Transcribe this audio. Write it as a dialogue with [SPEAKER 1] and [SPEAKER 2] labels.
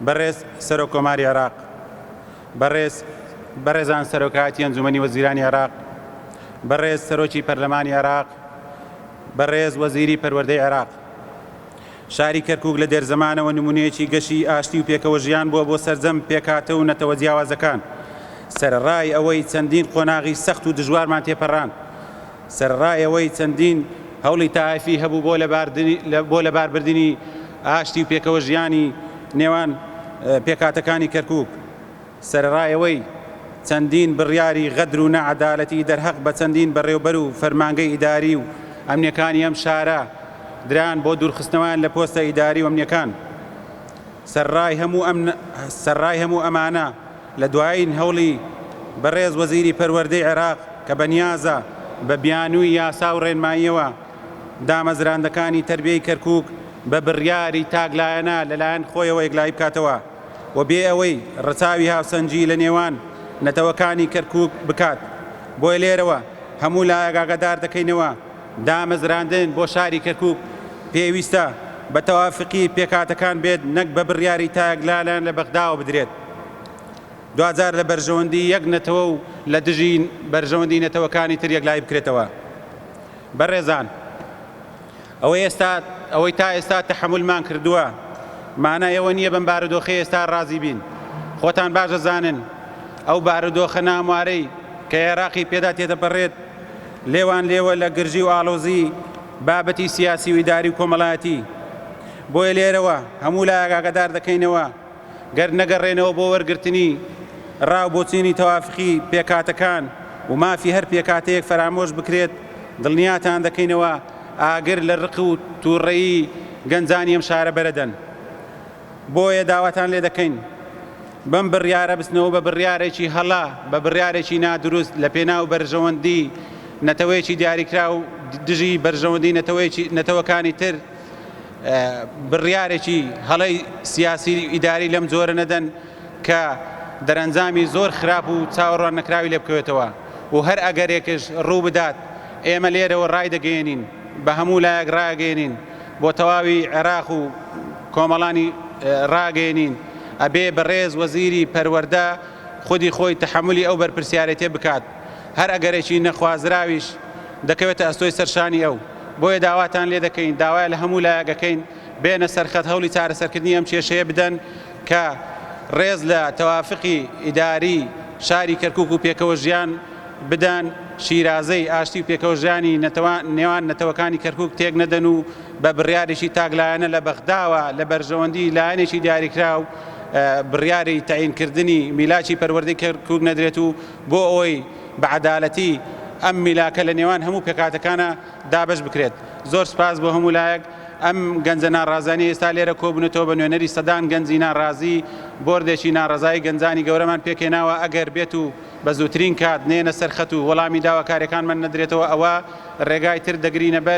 [SPEAKER 1] بەڕێز سەرۆکۆماری عێراق، بەڕێزان سەرۆکایەتی ئەنجومەنی وەزیرانی عێراق، بەڕێز سەرۆکی پەرلەمانی عێراق، بەڕێز وەزیری پەروەردەی عێراق، شاری کەرکووک لە دێرزەمانەوە نمونەیەکی گەشی ئاشتی و پێکەوە ژیان بووە بۆ سەرجەم پێکهاتە و نەتەوە جیاوازەکان، سەرڕای ئەوەی چەندین قۆناغی سەخت و دژوارمان تێپەڕاند، سەرڕای ئەوەی چەندین هەوڵی تایەفی هەبوو بۆ لەباربردنی ئاشتی و پێکەوە ژیانی نێوان پێکهاتەکانی کەرکووک، سەرڕای ئەوەی چەندین بڕیاری غەدر و نەعەدالەتی دەرهەق بە چەندین بەڕێوەبەر و فەرمانگەی ئیداری و ئەمنیەکانی ئەم شارە دران بۆ دوورخستنەوەیان لە پۆستە ئیداری و ئەمنیەکان، سەرڕای هەموو ئەمانە لە دوایین هەوڵی بەڕێز وەزیری پەروەردەی عێراق کە بەنیازە بە بیانووی یاسا و ڕێنماییەوە دامەزراندەکانی تەربیەی کەرکووک بە بڕیاری تاگلایەنە لەلایەن خۆیەوە یەکلایی بکاتەوە و بێ ئەوەی ڕەچاوی هاوسەنجی لە نێوان نەتەوەکانی کەرکووک بکات. بۆیە لێرەوە هەموو لایەک ئاگادار دەکەینەوە دامەزراندن بۆ شاری کەرکووک پێویستە بە تەوافقی پێکهاتەکان بێت، نەک بە بڕیاری تاگلایەن لە بەغداوە بدرێت. دوجار لە بەرژەوەندی یەک نەتەوە و لە دژی بەرژەوەندی نەتەوەکانی تر یەکلایی بکرێتەوە. بەڕێزان، ئەوەی تا ئێستا تەحەموولمان کردووە مانای ئەوە نییە بەم بارودۆخی ئێستا ڕازی بین. خۆتان باش دەزانن ئەو بارودۆخە ناموارەی کە عێراقی پێدا تێدەپەڕێت لێوە لە گرژی و ئاڵۆزی بابەتی سیاسی و ئیداری و کۆمەڵایەتی. بۆیە لێرەوە هەموو لایەک ئاگادار دەکەینەوە گەر نەگەڕێنەوە بۆ وەرگرتنی ڕاوبۆچینی تەوافقی پێکهاتەکان و مافی هەر پێکهاتەیەک فەرامۆش بکرێت، دڵنیاتان دەکەینەوە ئاگر لە ڕق و تووڕەیی گەنجانی ئەم شارە بەرەدەن. بۆیە داواتان لێ دەکەین بەم بڕیارە بستنەوە بە بڕیارێکی هەڵا، بە بڕیارێکی نادروست لە پێناو بەرژەوەندی نەتەوەیەکی دیاریکرا و دژی بەرژەوەندی نەتەوەکانی تر بڕیارێکی هەڵەی سیاسی ئیداری لەم جۆرە نەدەن کە دەرەنجامی زۆر خراپ و چاوەڕوان نەکراوی لێ بکەوێتەوە و هەر ئەگەرێکش ڕوو بدات ئێمە لێرەوە ڕای دەگەێنین، بە هەموو لایەک ڕاگەێنین بۆ تەواوی عێراق و کۆمەڵانی ڕاگەێنین ئەبێ بەڕێز وەزیری پەروەردە خودی خۆی تەحەمولی ئەو بەرپرسیارەتێ بکات، هەر ئەگەرێکی نەخوازراویش دەکەوێتە ئەستۆی سەرشانی ئەو. بۆیە داواتان لێ دەکەین داوای لە هەموو لایەکەکەین بێنە سەرخەت هەوڵی چارەسەرکردنی ئەم کێشەیە بدەن کە ڕێز لە تەوافقی ئیداری شاری کەرکووک و پێکەوە ژیان بدەن، شیرازەی ئاشتی و پێکەوە ژیانی نێوان نەتەوەکانی کەرکووک تێک نەدەن و بە بڕیارێکی تاگلایەنە لە بەغداوە لە بەرژەوەندی لایەنێکی دیاریکرا و بڕیاری تەعینکردنی میلاکی پەروەردەی کەرکووک نەدرێت و بۆ ئەوەی بەعەدالەتی ئەم میلاکە لە نێوان هەموو پێکهاتەکانە دابەش بکرێت. زۆر سپاس بۆ هەموو لایەک. ئەم گەنجە ناڕازانی ئێستا لێرە کۆبوونەتەوە بە نوێنەری سەدان گەنجی ناڕازی بۆردێکی ناڕازایی گەنجانی گەورەمان پێکێناوە ئەگەر بێت و بە زووترین کات نێنە سەرخەت و وەڵامی داواکاریەکانمان نەدرێتەوە ئەوە ڕێگای تر دەگرینە بەر